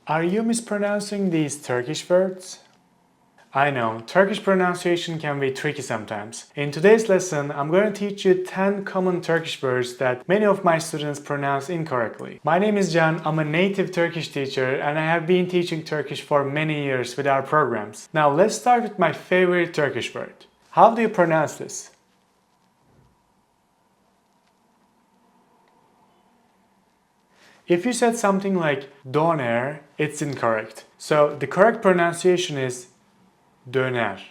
Are you mispronouncing these Turkish words? I know, Turkish pronunciation can be tricky sometimes. In today's lesson, I'm going to teach you 10 common Turkish words that many of my students pronounce incorrectly. My name is Can, I'm a native Turkish teacher and I have been teaching Turkish for many years with our programs. Now let's start with my favorite Turkish word. How do you pronounce this? If you said something like Döner, it's incorrect. So the correct pronunciation is Döner.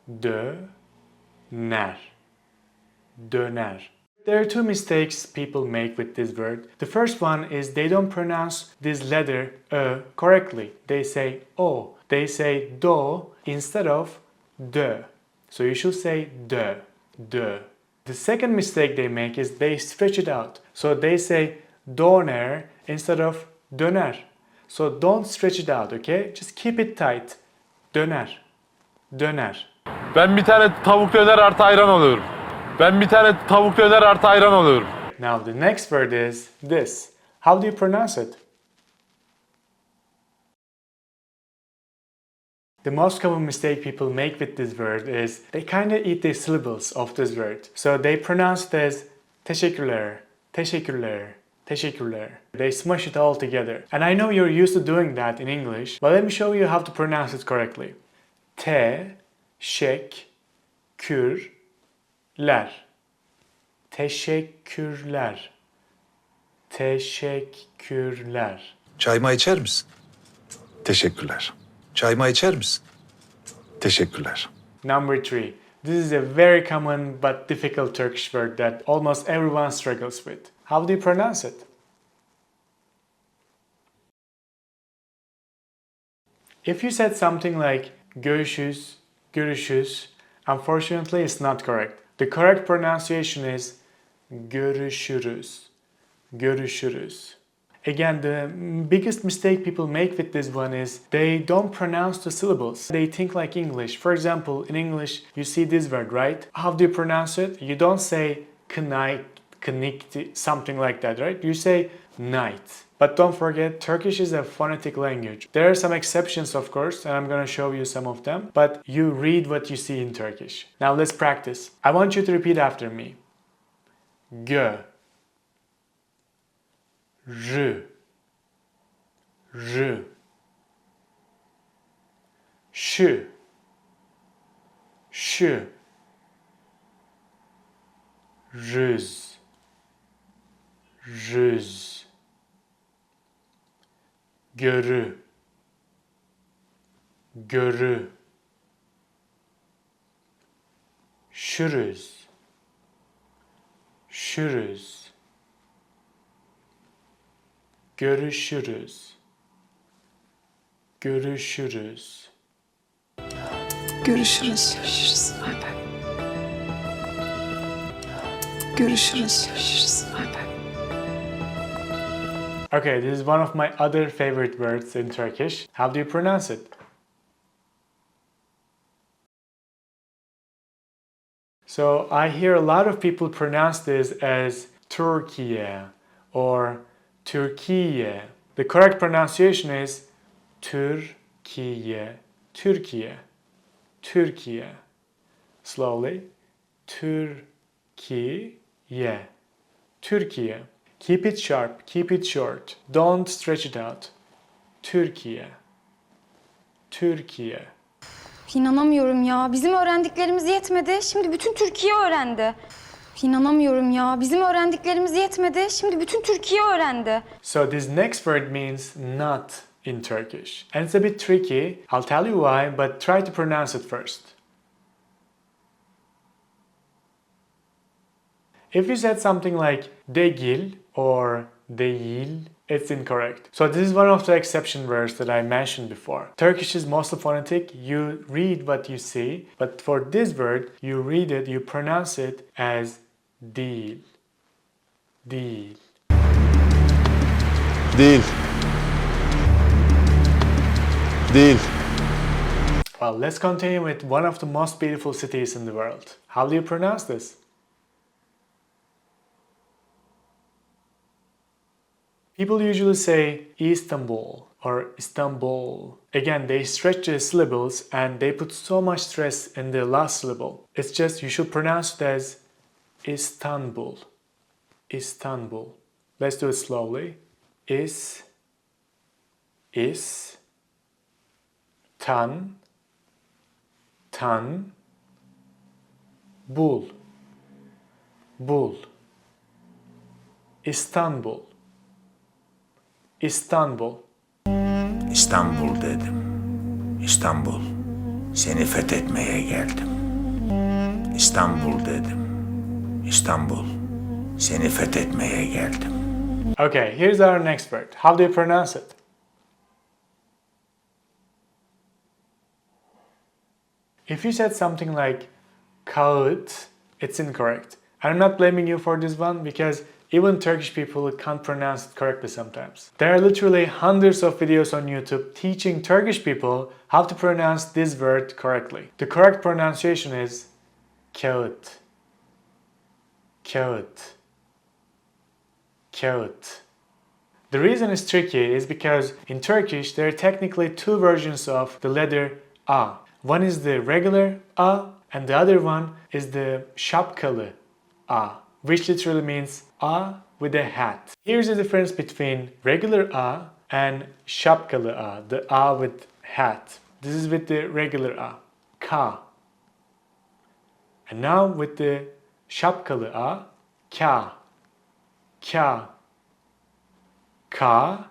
Döner. Döner. There are two mistakes people make with this word. The first one is they don't pronounce this letter correctly. They say O. They say do instead of dö. So you should say dö. Dö. The second mistake they make is they stretch it out. So they say Döner instead of döner. So don't stretch it out, okay? Just keep it tight. Döner. Döner. Ben bir tane tavuk döner artı ayran alıyorum. Ben bir tane tavuk döner artı ayran alıyorum. Now the next word is this. How do you pronounce it? The most common mistake people make with this word is they kind of eat the syllables of this word. So they pronounce it as teşekkürler, teşekkürler, teşekkürler. They smush it all together. And I know you're used to doing that in English, but let me show you how to pronounce it correctly. Teşekkürler. Teşekkürler. Teşekkürler. Çayma içer misin? Teşekkürler. Çayma içer misin? Teşekkürler. Number 3. This is a very common but difficult Turkish word that almost everyone struggles with. How do you pronounce it? If you said something like görüşürüz, görüşürüz, unfortunately it's not correct. The correct pronunciation is görüşürüz, görüşürüz. Again, the biggest mistake people make with this one is they don't pronounce the syllables. They think like English. For example, in English, you see this word, right? How do you pronounce it? You don't say knight, knikti, something like that, right? You say night. But don't forget, Turkish is a phonetic language. There are some exceptions, of course, and I'm going to show you some of them. But you read what you see in Turkish. Now let's practice. I want you to repeat after me. Gö. R. R. Ş. Ş. Rüz. Rüz. Görü. Görü. Şürüz. Şürüz. Görüşürüz. Görüşürüz. Görüşürüz. Görüşürüz. Bay bay. Görüşürüz. Görüşürüz. Bay bay. Okay, this is one of my other favorite words in Turkish. How do you pronounce it? So I hear a lot of people pronounce this as Türkiye or Türkiye. The correct pronunciation is Türkiye. Türkiye. Türkiye. Slowly. Türkiye. Türkiye. Keep it sharp, keep it short. Don't stretch it out. Türkiye. Türkiye. İnanamıyorum ya. Bizim öğrendiklerimiz yetmedi. Şimdi bütün Türkiye öğrendi. İnanamıyorum ya. Bizim öğrendiklerimiz yetmedi. Şimdi bütün Türkiye öğrendi. So this next word means not in Turkish. And it's a bit tricky. I'll tell you why, but try to pronounce it first. If you said something like değil or değil, it's incorrect. So this is one of the exception words that I mentioned before. Turkish is mostly phonetic. You read what you see, but for this word, you read it, you pronounce it as değil. Değil. Değil. Değil. Well, let's continue with one of the most beautiful cities in the world. How do you pronounce this? People usually say Istanbul, or Istanbul. Again, they stretch the syllables and they put so much stress in the last syllable. It's just you should pronounce it as Istanbul. Istanbul. Let's do it slowly. Tan, bul, İstanbul, İstanbul. İstanbul dedim. İstanbul. Seni fethetmeye geldim. İstanbul dedim. İstanbul. Seni fethetmeye geldim. Okay, here's our next word. How do you pronounce it? If you said something like Kağıt, it's incorrect. I'm not blaming you for this one because even Turkish people can't pronounce it correctly sometimes. There are literally hundreds of videos on YouTube teaching Turkish people how to pronounce this word correctly. The correct pronunciation is Kağıt. Kağıt. Kağıt. The reason it's tricky is because in Turkish there are technically two versions of the letter A. One is the regular A and the other one is the şapkalı A, which literally means A with a hat. Here's the difference between regular A and şapkalı A, the A with hat. This is with the regular A, Ka. And now with the şapkalı A, Ka. Ka. Ka.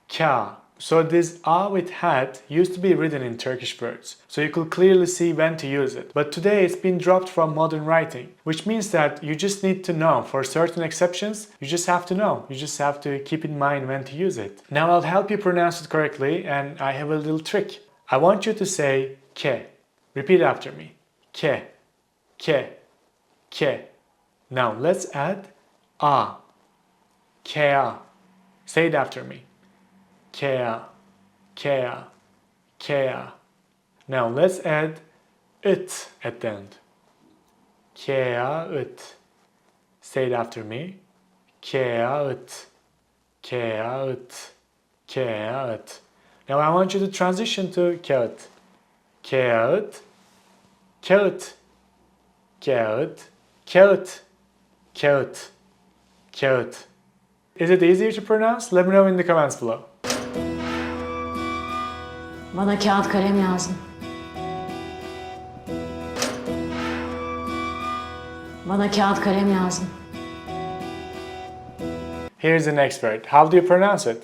Ka. So this A with hat used to be written in Turkish words, so you could clearly see when to use it. But today it's been dropped from modern writing, which means that you just need to know. For certain exceptions, you just have to know. You just have to keep in mind when to use it. Now I'll help you pronounce it correctly, and I have a little trick. I want you to say ke. Repeat after me. Ke. Ke. Ke. Now let's add A. Kea. Say it after me. Kea, Kea, Kea. Now let's add it at the end. Kea it. Say it after me. Kea it, Kea it, Kea it. Now I want you to transition to Kağıt. Kağıt, Kağıt, Kağıt, Kağıt, Kağıt, Kağıt. Is it easier to pronounce? Let me know in the comments below. Bana kağıt kalem lazım. Bana kağıt kalem lazım. Here's the next word. How do you pronounce it?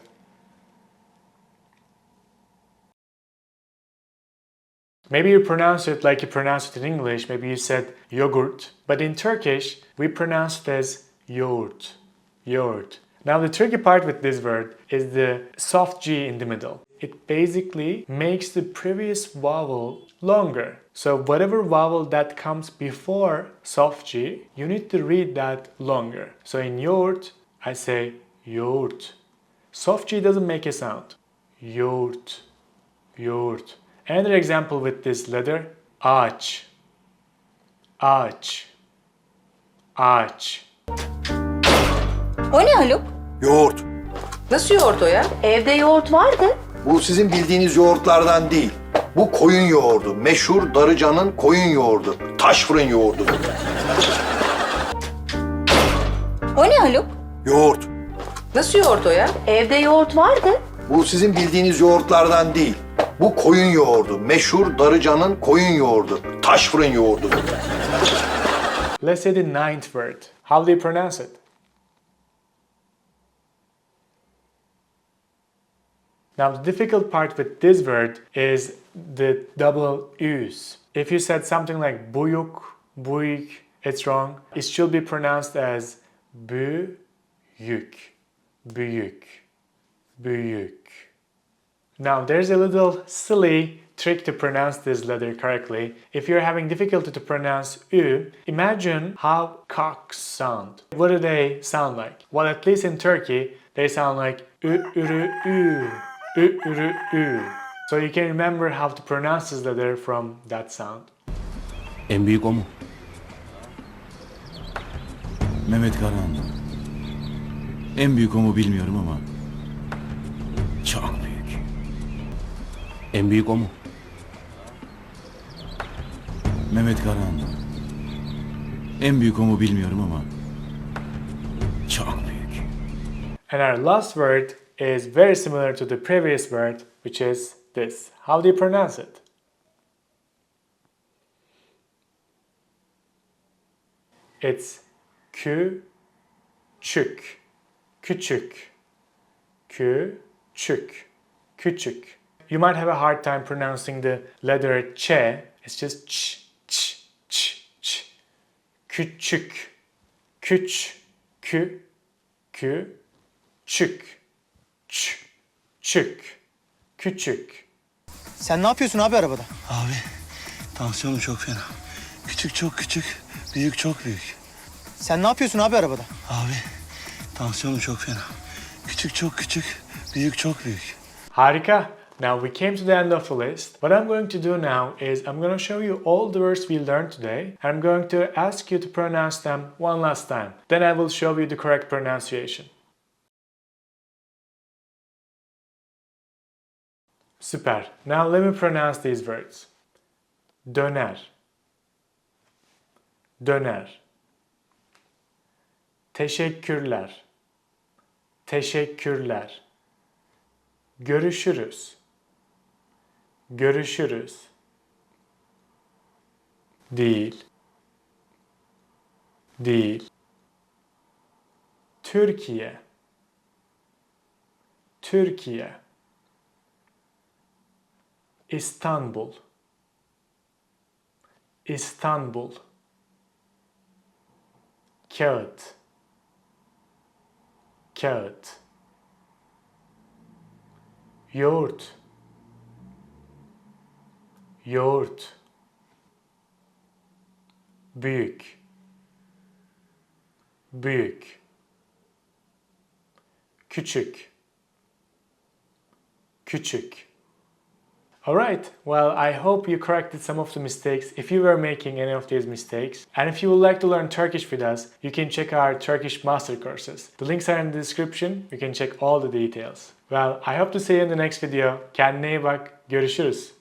Maybe you pronounce it like you pronounce it in English. Maybe you said yogurt. But in Turkish, we pronounce it as yoğurt. Yoğurt. Now the tricky part with this word is the soft G in the middle. It basically makes the previous vowel longer. So whatever vowel that comes before soft G, you need to read that longer. So in yoğurt, I say yoğurt. Soft G doesn't make a sound. Yoğurt. Yoğurt. Another example with this letter, ağaç. Ağaç. Ağaç. O ne Haluk? Yoğurt. Nasıl yoğurt o ya? Evde yoğurt vardı. Bu sizin bildiğiniz yoğurtlardan değil. Bu koyun yoğurdu. Meşhur Darıcan'ın koyun yoğurdu. Taş fırın yoğurdu. O ne Haluk? Yoğurt. Nasıl yoğurt o ya? Evde yoğurt vardı. Bu sizin bildiğiniz yoğurtlardan değil. Bu koyun yoğurdu. Meşhur Darıcan'ın koyun yoğurdu. Taş fırın yoğurdu. Let's say the ninth word. How do you pronounce it? Now the difficult part with this word is the double U's. If you said something like Büyük, Büyük, it's wrong. It should be pronounced as Büyük, Büyük, Büyük. Now there's a little silly trick to pronounce this letter correctly. If you're having difficulty to pronounce Ü, imagine how cocks sound. What do they sound like? Well, at least in Turkey, they sound like Ü, ürü, ü. Ü, ürü, ü. So you can remember how to pronounce this letter from that sound. En büyük o mu? Mehmet Karahan. En büyük o mu bilmiyorum ama Çok büyük. En büyük o mu? Mehmet Karahan. En büyük o mu bilmiyorum ama çok büyük. And our last word is very similar to the previous word, which is this. How do you pronounce it? It's küçük. Küçük. Küçük. Küçük. You might have a hard time pronouncing the letter ç. It's just ç. Küçük. Küçük. Küçük. Sen ne yapıyorsun abi arabada? Abi tansiyonum çok fena. Küçük çok küçük, büyük çok büyük. Sen ne yapıyorsun abi arabada? Abi tansiyonum çok fena. Küçük çok küçük, büyük çok büyük. Harika. Now we came to the end of the list. What I'm going to do now is I'm going to show you all the words we learned today, and I'm going to ask you to pronounce them one last time. Then I will show you the correct pronunciation. Super. Now let me pronounce these words. Döner. Döner. Teşekkürler. Teşekkürler. Görüşürüz. Görüşürüz. Değil. Değil. Türkiye. Türkiye. İstanbul. İstanbul. Kağıt. Kağıt. Yoğurt. Yoğurt. Büyük. Büyük. Küçük. Küçük. Alright, well, I hope you corrected some of the mistakes if you were making any of these mistakes. And if you would like to learn Turkish with us, you can check our Turkish master courses. The links are in the description. You can check all the details. Well, I hope to see you in the next video. Kendine iyi bak. Görüşürüz.